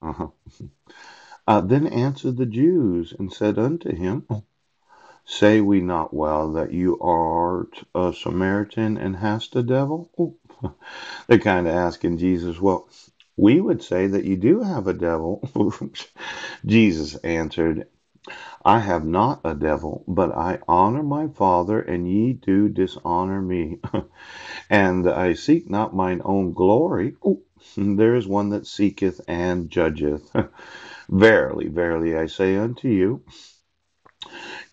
Uh-huh. Then answered the Jews and said unto him, say we not well that you art a Samaritan and hast a devil? Oh. They're kind of asking Jesus, well, we would say that you do have a devil. Jesus answered, I have not a devil, but I honor my Father, and ye do dishonor me. And I seek not mine own glory. Oh, there is one that seeketh and judgeth. Verily, verily, I say unto you,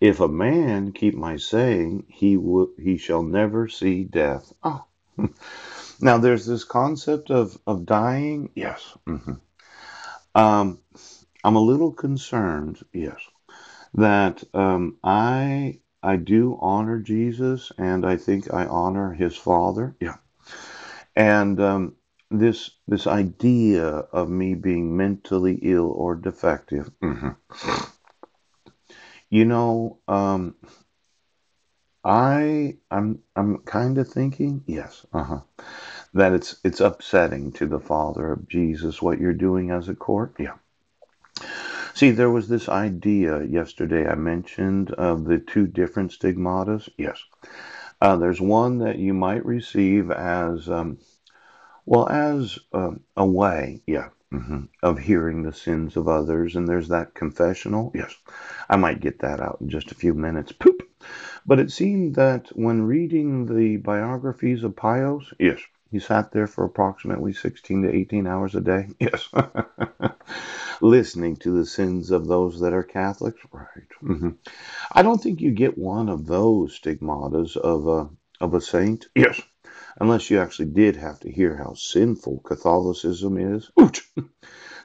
if a man keep my saying, he shall never see death. Oh. Now there's this concept of dying. Yes. Um, I'm a little concerned. Yes, that I do honor Jesus, and I think I honor his Father. Yeah, and this idea of me being mentally ill or defective. You know, I'm kind of thinking, yes, that it's upsetting to the Father of Jesus what you're doing as a court. Yeah. See, there was this idea yesterday I mentioned of the two different stigmatas. Yes. There's one that you might receive as, well, as a way, yeah, of hearing the sins of others. And there's that confessional. Yes. I might get that out in just a few minutes. Poop. But it seemed that when reading the biographies of Pius, yes, he sat there for approximately 16 to 18 hours a day. Yes. Listening to the sins of those that are Catholics. Right. I don't think you get one of those stigmatas of a saint. Yes. Unless you actually did have to hear how sinful Catholicism is. Ouch.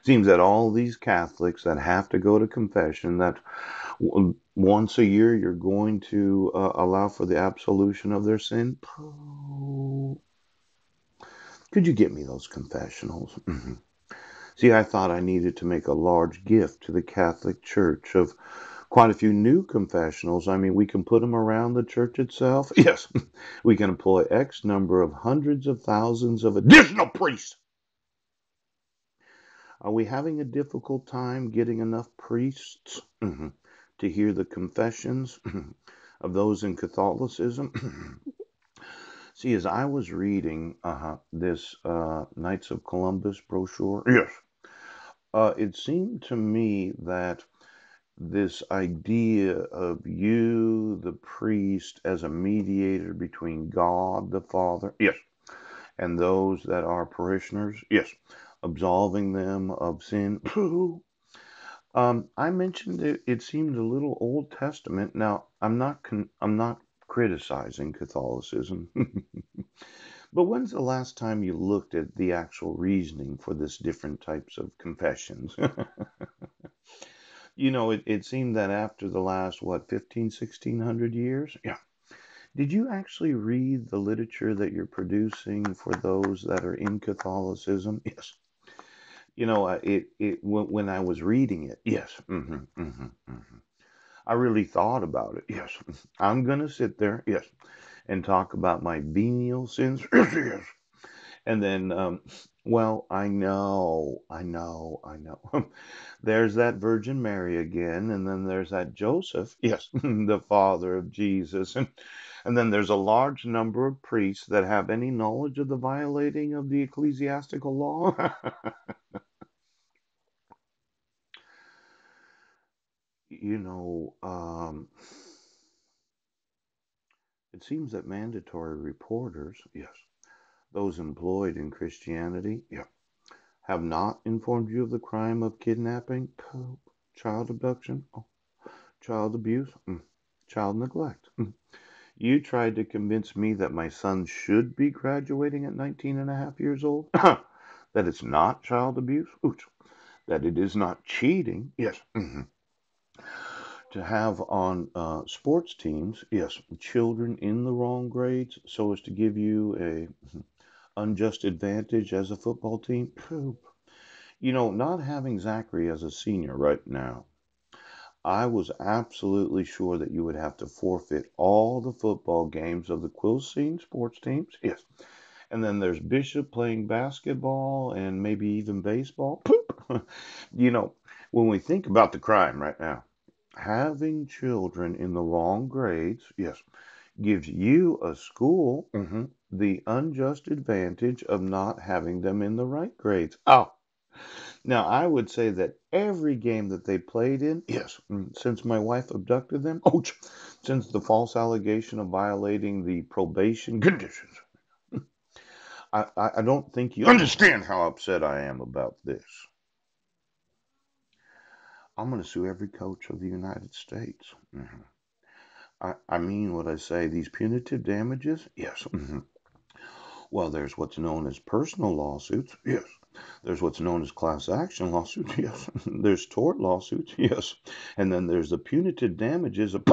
Seems that all these Catholics that have to go to confession, that once a year you're going to allow for the absolution of their sin. Could you get me those confessionals? See, I thought I needed to make a large gift to the Catholic Church of quite a few new confessionals. I mean, we can put them around the church itself. Yes, we can employ X number of hundreds of thousands of additional priests. Are we having a difficult time getting enough priests to hear the confessions of those in Catholicism? See, as I was reading this Knights of Columbus brochure, yes, it seemed to me that this idea of you, the priest, as a mediator between God the Father, yes, and those that are parishioners, yes, absolving them of sin. I mentioned it seemed a little Old Testament. Now, I'm not criticizing Catholicism, but when's the last time you looked at the actual reasoning for this different types of confessions? It seemed that after the last, what, 15, 1600 years? Yeah. Did you actually read the literature that you're producing for those that are in Catholicism? Yes. When I was reading it, yes. I really thought about it. Yes. I'm going to sit there, yes, and talk about my venial sins. Yes, yes. And then, well, I know. There's that Virgin Mary again, and then there's that Joseph, yes, the father of Jesus, and then there's a large number of priests that have any knowledge of the violating of the ecclesiastical law. you know, um, it seems that mandatory reporters, yes, those employed in Christianity, yeah, have not informed you of the crime of kidnapping, child abduction, child abuse, child neglect. You tried to convince me that my son should be graduating at 19 and a half years old, that it's not child abuse, that it is not cheating, yes, to have on sports teams, yes, children in the wrong grades so as to give you a unjust advantage as a football team. Not having Zachary as a senior right now, I was absolutely sure that you would have to forfeit all the football games of the Quilcene sports teams. Yes. And then there's Bishop playing basketball and maybe even baseball. You know, when we think about the crime right now, having children in the wrong grades, yes, gives you a school the unjust advantage of not having them in the right grades. Oh, now I would say that every game that they played in, yes, since my wife abducted them, oh, since the false allegation of violating the probation conditions, I don't think you understand how upset I am about this. I'm going to sue every coach of the United States. I mean what I say. These punitive damages, yes. Well, there's what's known as personal lawsuits, yes. There's what's known as class action lawsuits, yes. There's tort lawsuits, yes. And then there's the punitive damages of